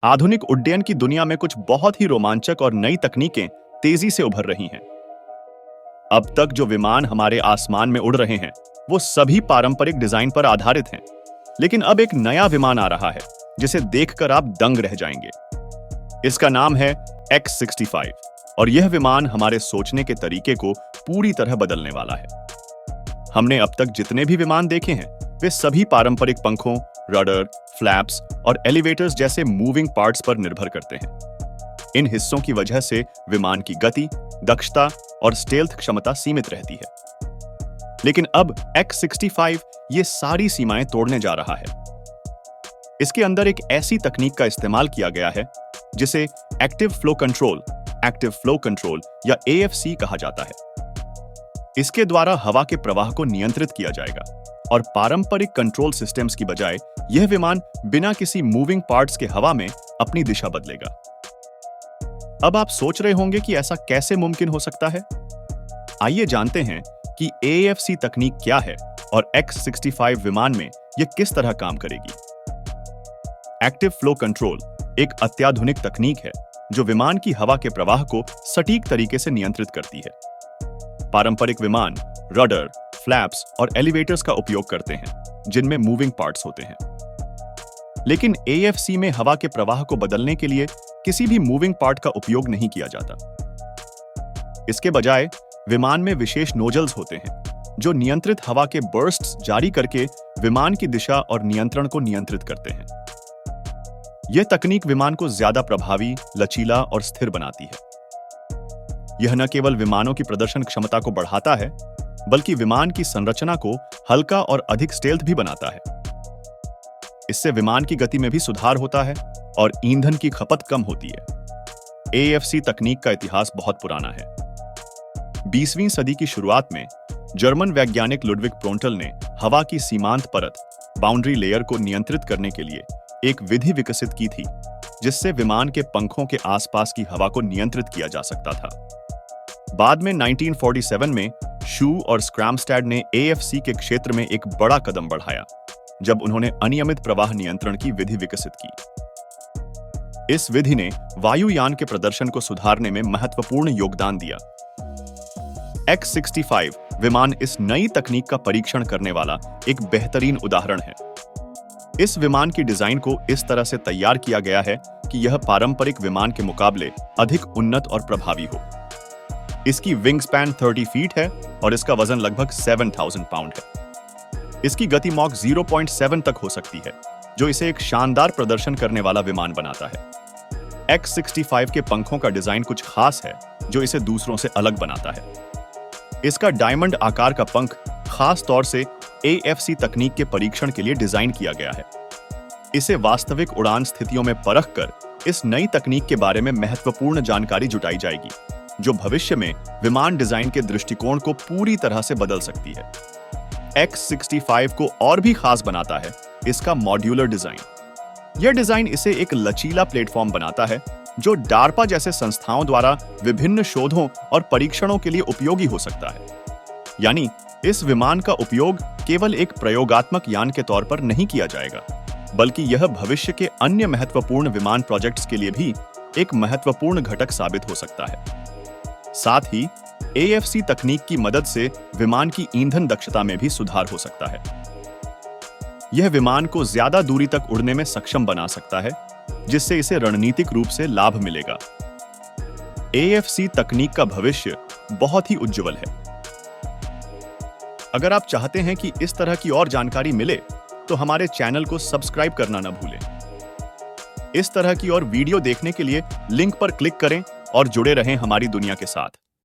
आधुनिक उड्डयन की दुनिया में कुछ बहुत ही रोमांचक और नई तकनीकें तेजी से उभर रही हैं। अब तक जो विमान हमारे आसमान में उड़ रहे हैं, वो सभी पारंपरिक डिजाइन पर आधारित हैं। लेकिन अब एक नया विमान आ रहा है, जिसे देखकर आप दंग रह जाएंगे। इसका नाम है X-65 और यह विमान हमारे सोचने के तरीके को पूरी तरह बदलने वाला है। हमने अब तक जितने भी विमान देखे हैं, वे सभी पारंपरिक पंखों, रडर, फ्लैप्स और एलिवेटर्स जैसे मूविंग पार्ट्स पर निर्भर करते हैं। इन हिस्सों की वजह से विमान की गति, दक्षता और स्टेल्थ क्षमता सीमित रहती है। लेकिन अब X-65 ये सारी सीमाएं तोड़ने जा रहा है। इसके अंदर एक ऐसी तकनीक का इस्तेमाल किया गया है जिसे एक्टिव फ्लो कंट्रोल या AFC कहा जाता है। इसके द्वारा हवा के प्रवाह को नियंत्रित किया जाएगा और पारंपरिक कंट्रोल सिस्टम्स की बजाय यह विमान बिना किसी मूविंग पार्ट्स के हवा में अपनी दिशा बदलेगा। अब आप सोच रहे होंगे कि ऐसा कैसे मुमकिन हो सकता है? आइए जानते हैं कि AFC तकनीक क्या है और X-65 विमान में यह किस तरह काम करेगी। एक्टिव फ्लो कंट्रोल एक अत्याधुनिक तकनीक है जो विमान की हवा के प्रवाह को सटीक तरीके से नियंत्रित करती है। पारंपरिक विमान रडर, फ्लैप्स और एलिवेटर्स का उपयोग करते हैं, जिनमें मूविंग पार्ट्स होते हैं। लेकिन AFC में हवा के प्रवाह को बदलने के लिए किसी भी मूविंग पार्ट का उपयोग नहीं किया जाता। इसके बजाय विमान में विशेष नोजल्स होते हैं, जो नियंत्रित हवा के बर्स्ट्स जारी करके विमान की दिशा और नियंत्रण को नियंत्रित करते हैं। यह तकनीक विमान को ज्यादा प्रभावी, लचीला और स्थिर बनाती है। यह न केवल विमानों की प्रदर्शन क्षमता को बढ़ाता है, बल्कि विमान की संरचना को हल्का और अधिक स्टेल्थ भी बनाता है। इससे विमान की गति में भी सुधार होता है और ईंधन की खपत कम होती है। AFC तकनीक का इतिहास बहुत पुराना है। 20वीं सदी की शुरुआत में जर्मन वैज्ञानिक लुडविग प्रोंटल ने हवा की सीमांत परत, बाउंड्री लेयर को नियंत्रित करने के लिए एक विधि विकसित की थी, जिससे विमान के पंखों के आसपास की हवा को नियंत्रित किया जा सकता था। बाद में 1947 में शू और स्क्रैमस्टैड ने AFC के क्षेत्र में एक बड़ा कदम बढ़ाया, जब उन्होंने अनियमित प्रवाह नियंत्रण की विधि विकसित की। इस विधि ने वायुयान के प्रदर्शन को सुधारने में महत्वपूर्ण योगदान दिया। X-65 विमान इस नई तकनीक का परीक्षण करने वाला एक बेहतरीन उदाहरण है। इस विमान की डिजाइन को इस तरह से तैयार किया गया है कि यह पारंपरिक विमान के मुकाबले अधिक उन्नत और प्रभावी हो। इसकी विंग स्पैन 30 फीट है और इसका वजन लगभग 7,000 पाउंड है। इसकी गति मॉक 0.7 तक हो सकती है, जो इसे एक शानदार प्रदर्शन करने वाला विमान बनाता है। X-65 के पंखों का डिजाइन कुछ खास है, जो इसे दूसरों से अलग बनाता है। इसका डायमंड आकार का पंख खास तौर से AFC तकनीक के परीक्षण के लिए डिजाइन किया गया है। इसे वास्तविक उड़ान स्थितियों में परखकर इस नई तकनीक के बारे में महत्वपूर्ण जानकारी जुटाई जाएगी, जो भविष्य में विमान डिजाइन के दृष्टिकोण को पूरी तरह से बदल सकती है। X-65 को और भी खास बनाता है इसका मॉड्यूलर डिजाइन। यह डिजाइन इसे एक लचीला प्लेटफॉर्म बनाता है, जो डार्पा जैसे संस्थाओं द्वारा विभिन्न शोधों और परीक्षणों के लिए उपयोगी हो सकता है। यानी इस विमान का उपयोग केवल एक प्रयोगात्मक यान के तौर पर नहीं किया जाएगा, बल्कि यह भविष्य के अन्य महत्वपूर्ण विमान प्रोजेक्ट्स के लिए भी एक महत्वपूर्ण घटक साबित हो सकता है। साथ ही AFC तकनीक की मदद से विमान की ईंधन दक्षता में भी सुधार हो सकता है। यह विमान को ज्यादा दूरी तक उड़ने में सक्षम बना सकता है, जिससे इसे रणनीतिक रूप से लाभ मिलेगा। AFC तकनीक का भविष्य बहुत ही उज्जवल है। अगर आप चाहते हैं कि इस तरह की और जानकारी मिले, तो हमारे चैनल को सब्सक्राइब करना न भूलें। इस तरह की और वीडियो देखने के लिए लिंक पर क्लिक करें और जुड़े रहें हमारी दुनिया के साथ।